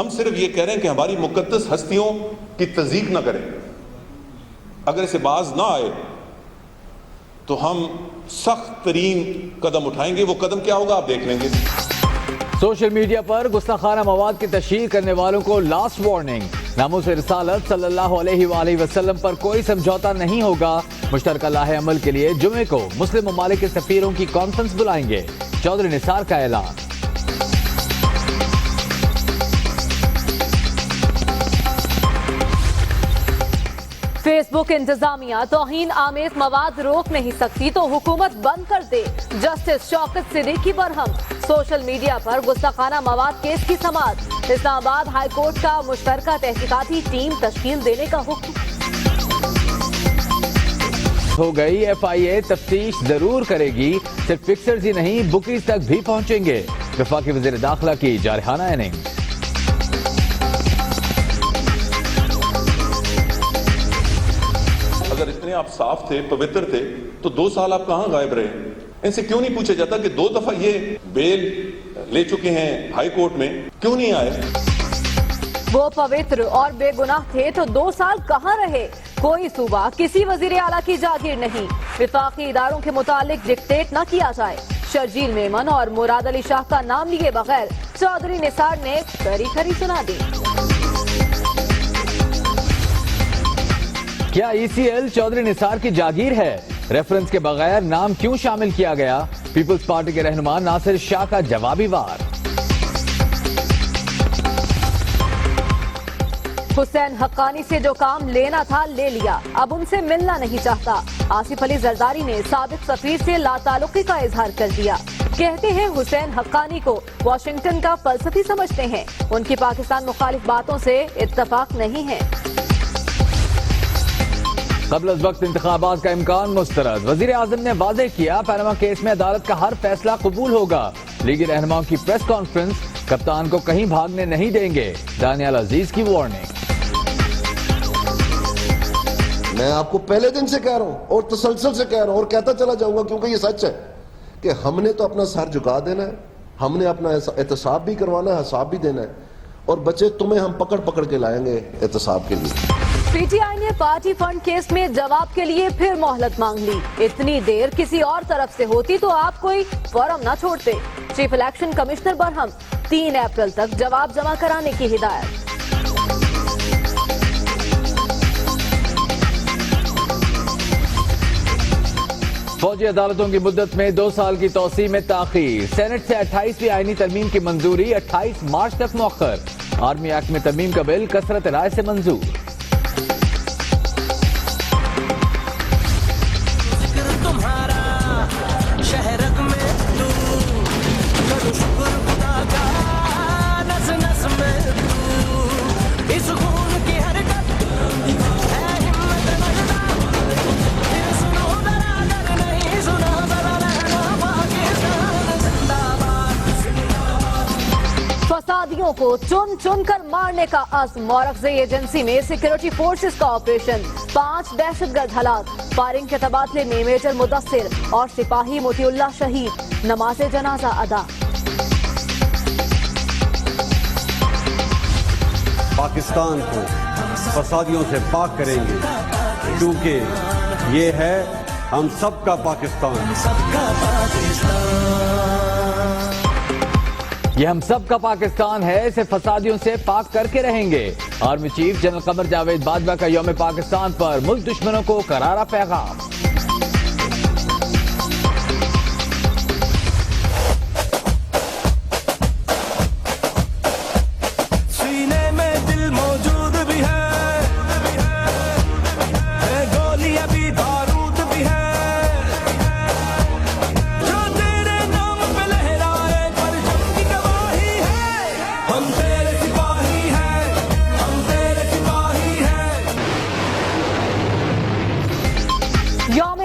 ہم صرف یہ کہہ رہے ہیں کہ ہماری مقدس ہستیوں کی تضییق نہ کریں. اگر اسے باز نہ آئے تو ہم سخت ترین قدم اٹھائیں گے. وہ قدم کیا ہوگا آپ دیکھ لیں گے. سوشل میڈیا پر گستاخانہ مواد کی تشہیر کرنے والوں کو لاسٹ وارننگ. ناموس رسالت صلی اللہ علیہ وآلہ وسلم پر کوئی سمجھوتا نہیں ہوگا. مشترکہ لاہ عمل کے لیے جمعے کو مسلم ممالک کے سفیروں کی کانفرنس بلائیں گے. چودھری نثار کا اعلان. فیس بک انتظامیہ توہین آمیز مواد روک نہیں سکتی تو حکومت بند کر دے. جسٹس شوکت صدیقی برہم. سوشل میڈیا پر گستاخانہ مواد کیس کی سماعت. اسلام آباد ہائی کورٹ کا مشترکہ تحقیقاتی ٹیم تشکیل دینے کا حکم. ہو گئی FIA تفتیش ضرور کرے گی. صرف فکسرز ہی نہیں بکیز تک بھی پہنچیں گے. وفاقی وزیر داخلہ کی جارحانہ اننگ. اگر اتنے آپ صاف تھے پوتر تھے تو 2 سال آپ کہاں غائب رہے؟ ان سے کیوں نہیں پوچھا جاتا کہ 2 دفعہ یہ بیل لے چکے ہیں ہائی کورٹ میں، کیوں نہیں آئے؟ وہ پوتر اور بے گناہ تھے تو 2 سال کہاں رہے؟ کوئی صوبہ کسی وزیر اعلیٰ کی جاگیر نہیں. وفاقی اداروں کے متعلق ڈکٹیٹ نہ کیا جائے. شرجیل میمن اور مراد علی شاہ کا نام لیے بغیر چودھری نثار نے کھری کھری سنا دی. کیا ECL چودھری نثار کی جاگیر ہے؟ ریفرنس کے بغیر نام کیوں شامل کیا گیا؟ پیپلز پارٹی کے رہنما ناصر شاہ کا جوابی وار. حسین حقانی سے جو کام لینا تھا لے لیا، اب ان سے ملنا نہیں چاہتا. آصف علی زرداری نے سابق سفیر سے لا تعلقی کا اظہار کر دیا. کہتے ہیں حسین حقانی کو واشنگٹن کا فلسفی سمجھتے ہیں. ان کی پاکستان مخالف باتوں سے اتفاق نہیں ہے. قبل از وقت انتخابات کا امکان مسترد. وزیر اعظم نے واضح کیا پاناما کیس میں عدالت کا ہر فیصلہ قبول ہوگا. لیگی رہنماؤں کی پریس کانفرنس. کپتان کو کہیں بھاگنے نہیں دیں گے. دانیال عزیز کی وارننگ. میں آپ کو پہلے دن سے کہہ رہا ہوں اور تسلسل سے کہہ رہا ہوں اور کہتا چلا جاؤں گا کیونکہ یہ سچ ہے کہ ہم نے تو اپنا سر جھکا دینا ہے. ہم نے اپنا احتساب بھی کروانا ہے، حساب بھی دینا ہے. اور بچے تمہیں ہم پکڑ پکڑ کے لائیں گے احتساب کے لیے. PTI نے پارٹی فنڈ کیس میں جواب کے لیے پھر مہلت مانگ لی. اتنی دیر کسی اور طرف سے ہوتی تو آپ کوئی فارم نہ چھوڑتے. چیف الیکشن کمشنر برہم. 3 اپریل تک جواب جمع کرانے کی ہدایت. فوجی عدالتوں کی مدت میں 2 سال کی توسیع میں تاخیر. سینٹ سے 28ویں آئینی ترمیم کی منظوری 28 مارچ تک مؤخر. آرمی ایکٹ میں ترمیم کا بل کثرت رائے سے منظور. فسادیوں کو چن چن کر مارنے کا عزم. مورخزئی ایجنسی میں سیکورٹی فورسز کا آپریشن. 5 دہشت گرد ہلاک. فائرنگ کے تبادلے میں میجر مدثر اور سپاہی مطیع اللہ شہید. نماز جنازہ ادا. پاکستان کو فسادیوں سے پاک کریں گے کیونکہ یہ ہے ہم سب کا پاکستان. یہ ہم سب کا پاکستان ہے. اسے فسادیوں سے پاک کر کے رہیں گے. Army chief general Qamar Javed Bajwa کا یوم پاکستان پر ملک دشمنوں کو کرارا پیغام.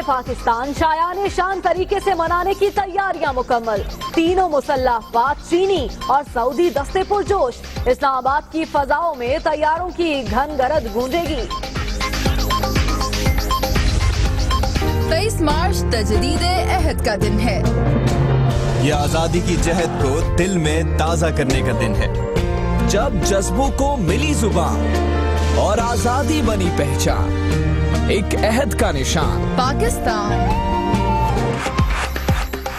پاکستان شایان شان طریقے سے منانے کی تیاریاں مکمل. تینوں مسلح افواج چینی اور سعودی دستے پرجوش. اسلام آباد کی فضاؤں میں طیاروں کی گھن گرد گونجے گی. 23 مارچ تجدید عہد کا دن ہے. یہ آزادی کی جہد کو دل میں تازہ کرنے کا دن ہے. जब जज्बों को मिली जुबान और आजादी बनी पहचान, एक अहद का निशान पाकिस्तान।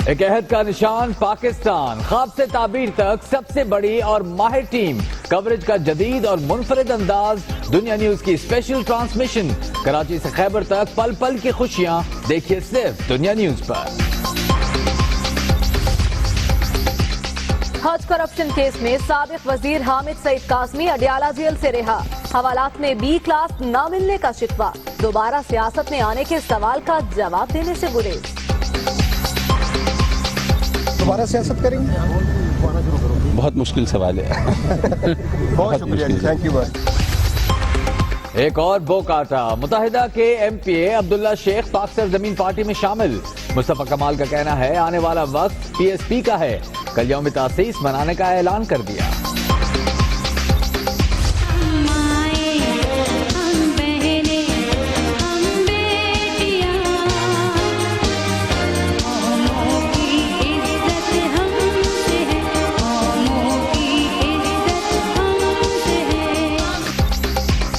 एक अहद का निशान पाकिस्तान, ख्वाब से ताबीर तक सबसे बड़ी और माहिर टीम, कवरेज का जदीद और मुनफरिद अंदाज, दुनिया न्यूज की स्पेशल ट्रांसमिशन, कराची से खैबर तक पल पल की खुशियां देखिए सिर्फ दुनिया न्यूज पर। हज करप्शन केस में साबिक वजीर हामिद सईद कासमी अडियाला जेल से रिहा, हवालात में बी क्लास न मिलने का शिकवा, दोबारा सियासत में आने के सवाल का जवाब देने से गुरेज। दोबारा सियासत करेंगे? बहुत मुश्किल सवाल है। बहुत शुक्रिया, थैंक यू। एक और बो काटा, मुत्तहिदा के एमपीए अब्दुल्ला शेख पाक सरजमीन पार्टी में शामिल। मुस्तफा कमाल का कहना है आने वाला वक्त पीएसपी का है, कल यौम तासीस मनाने का ऐलान कर दिया।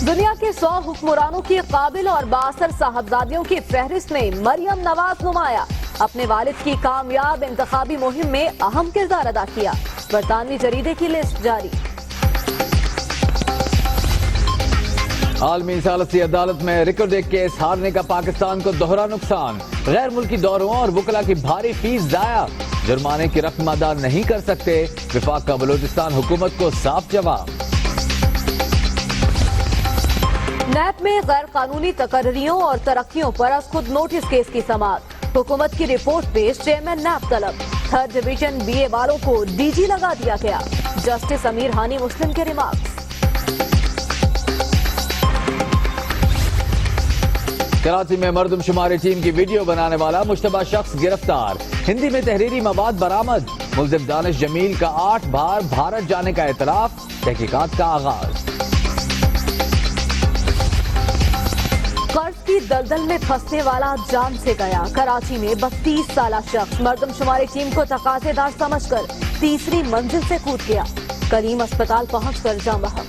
दुनिया के 100 हुक्मरानों की काबिल और बासर साहबजादियों की फहरिस्त में मरियम नवाज नुमाया, अपने वालिद की कामयाब इंतखाबी मुहिम में अहम किरदार अदा किया। बरतानवी जरीदे की लिस्ट जारी। आलमी इंसालती अदालत में रिकॉर्ड एक केस हारने का पाकिस्तान को दोहरा नुकसान, गैर मुल्की दौरों और वकला की भारी फीस जाया, जुर्माने की रकम अदा नहीं कर सकते, विफाक का बलूचिस्तान हुकूमत को साफ जवाब। नैब में गैर कानूनी तकर्रियों और तरक्कियों पर आज खुद नोटिस केस की समाअत, हुकूमत की रिपोर्ट पेश, चेयरमैन नैब तलब, 3rd डिवीजन बीए वालों को डीजी लगा दिया गया, जस्टिस अमीर हानी मुस्लिम के रिमार्क्स। कराची में मर्दमशुमारी टीम की वीडियो बनाने वाला मुश्तबा शख्स गिरफ्तार, हिंदी में तहरीरी मवाद बरामद, मुल्जिम दानिश जमील का 8 बार भारत जाने का एतराफ, तहकीकात का आगाज। कर्ज की दलदल में फंसने वाला जान से गया, कराची में 32 साला शख्स मर्दमशुमारी टीम को तकाजेदार समझकर तीसरी मंजिल से कूद गया, करीम अस्पताल पहुंचकर जान बहक।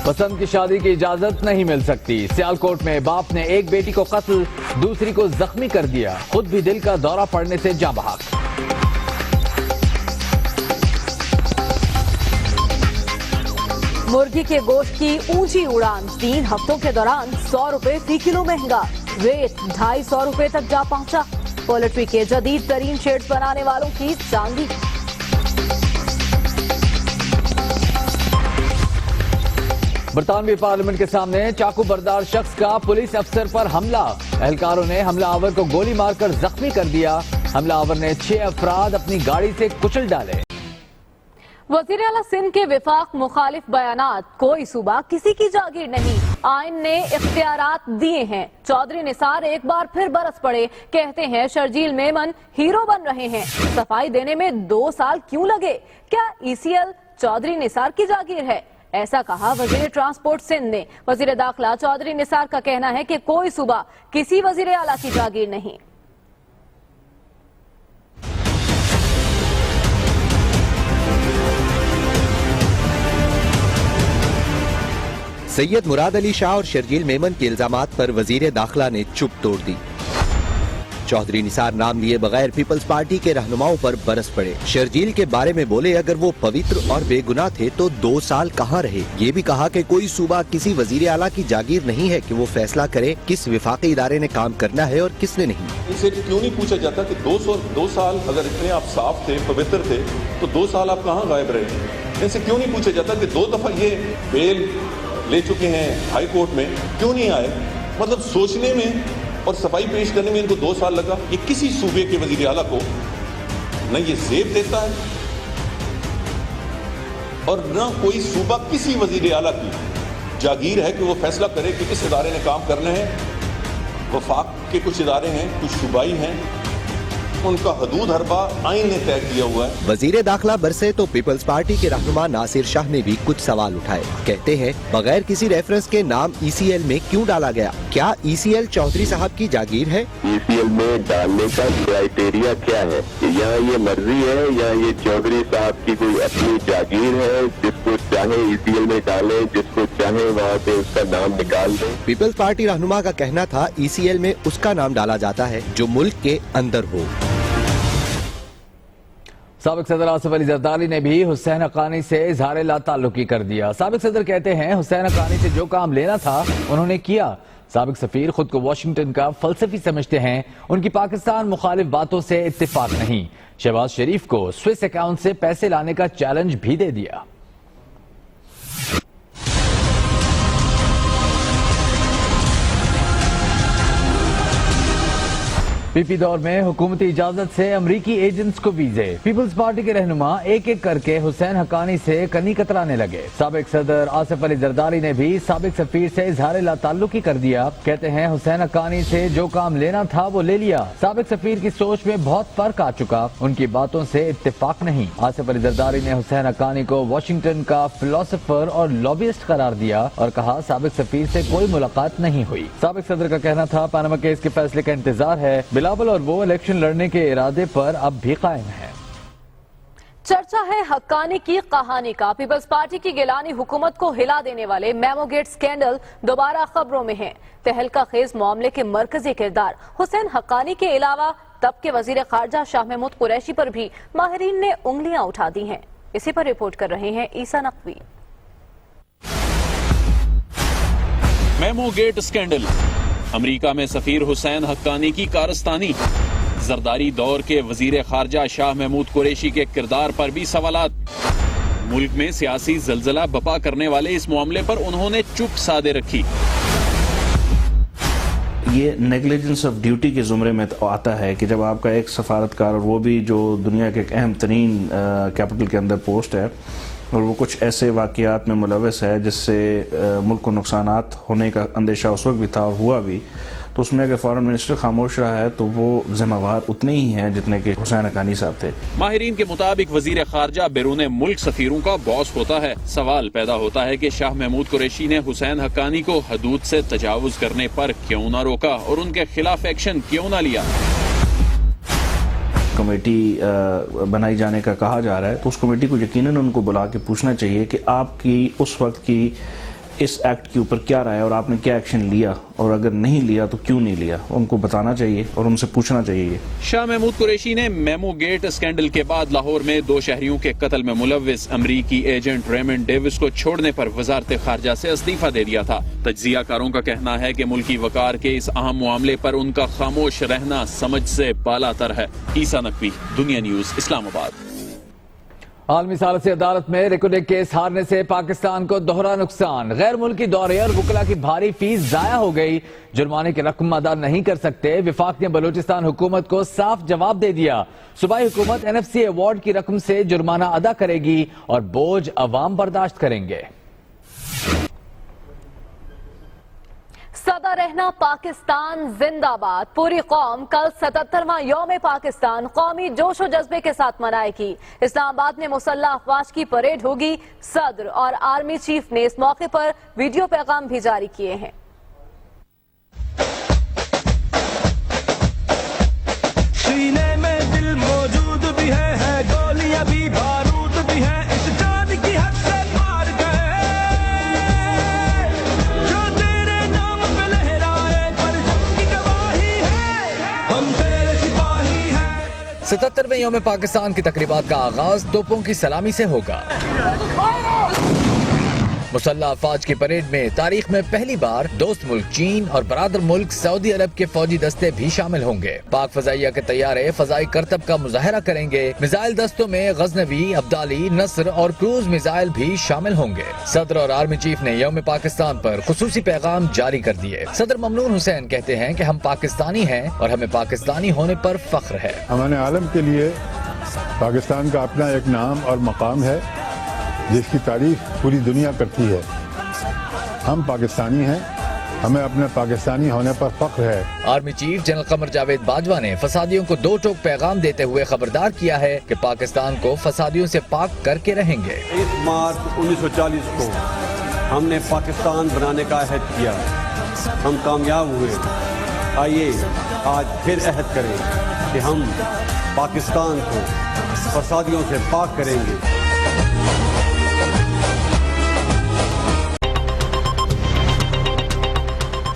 पसंद की शादी की इजाजत नहीं मिल सकती, सियालकोट में बाप ने एक बेटी को कत्ल, दूसरी को जख्मी कर दिया, खुद भी दिल का दौरा पड़ने से जान बहक। मुर्गी के गोश्त की ऊंची उड़ान, 3 हफ्तों के दौरान 100 रुपए फी किलो महंगा, रेट 250 रुपए तक जा पहुंचा, पोल्ट्री के जदीद तरीन शेड्स बनाने वालों की चांदी। बरतानवी पार्लियामेंट के सामने चाकू बरदार शख्स का पुलिस अफसर पर हमला, एहलकारों ने हमलावर को गोली मारकर जख्मी कर दिया, हमलावर ने 6 अफराद अपनी गाड़ी से कुचल डाले। वज़ीर आला सिंध के विफाक मुखालिफ बयानात, कोई सूबा किसी की जागीर नहीं, आइन ने इख्तियारात दिए हैं, चौधरी निसार एक बार फिर बरस पड़े, कहते हैं शर्जील मेमन हीरो बन रहे हैं, सफाई देने में 2 साल क्यों लगे, क्या ECL चौधरी निसार की जागीर है, ऐसा कहा वजीर ट्रांसपोर्ट सिंध ने। वजीर दाखिला चौधरी निसार का कहना है कि कोई सूबा किसी वजीर आला की जागीर नहीं। सैयद मुराद अली शाह और शर्जील मेमन के इल्जामात पर वजीर दाखिला ने चुप तोड़ दी। चौधरी निसार नाम लिए बगैर पीपल्स पार्टी के रहनुमाओं पर बरस पड़े, शर्जील के बारे में बोले अगर वो पवित्र और बेगुनाह थे तो 2 साल कहाँ रहे। ये भी कहा कि कोई सूबा किसी वजीर आला की जागीर नहीं है कि वो फैसला करे किस विफाकी इदारे ने काम करना है और किसने नहीं। इनसे क्यों नहीं पूछा जाता कि 2 साल अगर इतने आप साफ थे, पवित्र थे, तो 2 साल आप कहाँ गायब रहे। इनसे क्यों नहीं पूछा जाता कि 2 दफा ये बेल ले चुके हैं हाई कोर्ट में, क्यों नहीं आए। मतलब सोचने में और सफाई पेश करने में इनको 2 साल लगा। ये किसी सूबे के वजीर आला को न ये जेब देता है और न कोई सूबा किसी वजीर आला की जागीर है कि वो फैसला करे कि किस इदारे ने काम करना है। वफाक के कुछ इदारे हैं, कुछ सूबाई हैं, ان کا حدود حربہ آئین نے طے کیا ہوا ہے. वजीर दाखिला बरसे तो पीपल्स पार्टी के रहनुमा नासिर शाह ने भी कुछ सवाल उठाए. कहते हैं बगैर किसी रेफरेंस के नाम ECL में क्यों डाला गया? क्या ECL चौधरी साहब की जागीर है? ECL में डालने का क्राइटेरिया क्या है? या ये मर्जी है या ये चौधरी साहब की कोई अपनी जागीर है, जिसको चाहे ECL में डाले, जिसको चाहे वहाँ पे उसका नाम निकाल दे. पीपल्स पार्टी रहनुमा का कहना था ECL में उसका नाम डाला जाता है जो मुल्क के अंदर हो. साबिक सदर आसिफ अली जरदारी ने भी हुसैन हक्कानी से इजहार लाताल्लुकी कर दिया. साबिक सदर कहते हैं हुसैन हक्कानी से जो काम लेना था उन्होंने किया. साबिक सफीर खुद को वाशिंगटन का फलसफी समझते हैं. उनकी पाकिस्तान मुखालिफ बातों से इत्तेफाक नहीं. शहबाज शरीफ को स्विस अकाउंट से पैसे लाने का चैलेंज भी दे दिया. पीपी दौर में हुकूमती इजाजत से अमरीकी एजेंट्स को वीजे. पीपल्स पार्टी के रहनुमा एक एक करके हुसैन हक्कानी से कनी कतराने लगे. साबिक सदर आसिफ अली जरदारी ने भी साबिक सफीर से इजहार लाताल्लुकी कर दिया. कहते हैं हुसैन हक्कानी से जो काम लेना था वो ले लिया. साबिक सफीर की सोच में बहुत फर्क आ चुका. उनकी बातों से इत्तेफाक नहीं. आसिफ अली जरदारी ने हुसैन हक्कानी को वाशिंगटन का फिलोसोफर और लॉबिस्ट करार दिया और कहा साबिक सफीर से कोई मुलाकात नहीं हुई. साबिक सदर का कहना था पनामा केस के फैसले का इंतजार है. बिलावल और वो इलेक्शन लड़ने के इरादे पर अब भी कायम है. चर्चा है हक्कानी की कहानी का. पीपल्स पार्टी की गिलानी हुकूमत को हिला देने वाले मेमोगेट स्कैंडल दोबारा खबरों में है. तहलका खेज मामले के मरकजी किरदार हुसैन हक्कानी के अलावा तब के वजीर खारजा शाह महमूद कुरैशी पर भी माहिरीन ने उंगलियां उठा दी हैं. इसी पर रिपोर्ट कर रहे हैं ईसा नकवी. मेमोगेट स्कैंडल, अमेरिका में सफीर हुसैन हक्कानी की कारस्तानी, जरदारी दौर के वजीर खारजा शाह महमूद कुरैशी के किरदार पर भी सवालात. मुल्क में सियासी जलजला बपा करने वाले इस मामले पर उन्होंने चुप साधे रखी. ये नेग्लिजेंस ऑफ ड्यूटी के जुमरे में आता है कि जब आपका एक सफारतकार, और वो भी जो दुनिया के एक अहम तरीन कैपिटल के अंदर पोस्ट है, और वो कुछ ऐसे वाक़यात में मुलव्वस है जिससे मुल्क को नुकसानात होने का अंदेशा उस वक्त भी था और हुआ भी, तो उसमें अगर फॉरेन मिनिस्टर खामोश रहा है तो वो जिम्मेवार उतने ही हैं जितने कि हुसैन हक्कानी साहब थे. माहिरीन के मुताबिक वजीर खारजा बैरून मुल्क सफीरों का बॉस होता है. सवाल पैदा होता है कि शाह महमूद कुरैशी ने हुसैन हक्कानी को हदूद से तजावुज करने पर क्यों ना रोका और उनके खिलाफ एक्शन क्यों ना लिया. कमेटी बनाई जाने का कहा जा रहा है, तो उस कमेटी को यकीनन उनको बुला के पूछना चाहिए कि आपकी उस वक्त की इस एक्ट के ऊपर क्या राय है और आपने क्या एक्शन लिया, और अगर नहीं लिया तो क्यों नहीं लिया. उनको बताना चाहिए और उनसे पूछना चाहिए. शाह महमूद कुरैशी ने मेमोगेट स्कैंडल के बाद लाहौर में 2 शहरियों के कत्ल में मुलव्विस अमरीकी एजेंट रेमंड डेविस को छोड़ने पर वजारत खारजा से इस्तीफा दे दिया था. तज्जियाकारों का कहना है कि मुल्की वकार के इस अहम मामले पर उनका खामोश रहना समझ से बालातर है. ईसा नकवी, दुनिया न्यूज, इस्लामाबाद. आलमी सालसी अदालत में रिकॉर्डिंग केस हारने से पाकिस्तान को दोहरा नुकसान. गैर मुल्की दौरे और वकला की भारी फीस जाया हो गई. जुर्माने की रकम अदा नहीं कर सकते. विफाक ने बलूचिस्तान हुकूमत को साफ जवाब दे दिया. सूबाई हुकूमत NFC अवार्ड की रकम से जुर्माना अदा करेगी और बोझ अवाम बर्दाश्त करेंगे. सदा रहना पाकिस्तान जिंदाबाद. पूरी कौम कल 77वां यौम पाकिस्तान कौमी जोशो जज्बे के साथ मनाएगी. इस्लामाबाद में मुसल्लह अफवाज की परेड होगी. सदर और आर्मी चीफ ने इस मौके पर वीडियो पैगाम भी जारी किए हैं. सीने में दिल मौजूद भी है गोलियां भी बारूद भी है, इस जान की हद से मार गए जो तेरे नाम पे लहराए, पर की गवाही है हम तेरे सिपाही हैं. 77वें यौम पाकिस्तान की तकरीबात का आगाज तोपों की सलामी से होगा. मुसल्लह अफवाज की परेड में तारीख में पहली बार दोस्त मुल्क चीन और बरादर मुल्क सऊदी अरब के फौजी दस्ते भी शामिल होंगे. पाक फजाइया के तैयारे फजाई करतब का मुजाहरा करेंगे. मिसाइल दस्तों में गजनवी, अब्दाली, नस्र और क्रूज मिसाइल भी शामिल होंगे. सदर और आर्मी चीफ ने यौम पाकिस्तान पर खुसूसी पैगाम जारी कर दिए. सदर ममनून हुसैन कहते हैं कि हम पाकिस्तानी हैं और हमें पाकिस्तानी होने पर फख्र है. अमान आलम के लिए पाकिस्तान का अपना एक नाम और मकाम है जिसकी तारीफ पूरी दुनिया करती है. हम पाकिस्तानी हैं हमें अपने पाकिस्तानी होने पर फख्र है। Army chief general Qamar Javed Bajwa ने फसादियों को दो टोक पैगाम देते हुए खबरदार किया है कि पाकिस्तान को फसादियों से पाक करके रहेंगे। 23 मार्च 1940 को हमने पाकिस्तान बनाने का अहद किया, हम कामयाब हुए। आइए आज फिर अहद करें कि हम पाकिस्तान को फसादियों से पाक करेंगे।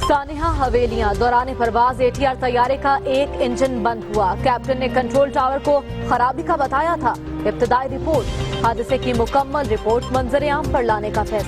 सानिहा हवेलियां दौरान परवाज ATR तैयारे का एक इंजन बंद हुआ। कैप्टन ने कंट्रोल टावर को खराबी का बताया था। इब्तदाई रिपोर्ट, हादसे की मुकम्मल रिपोर्ट मंजर आम पर लाने का फैसला।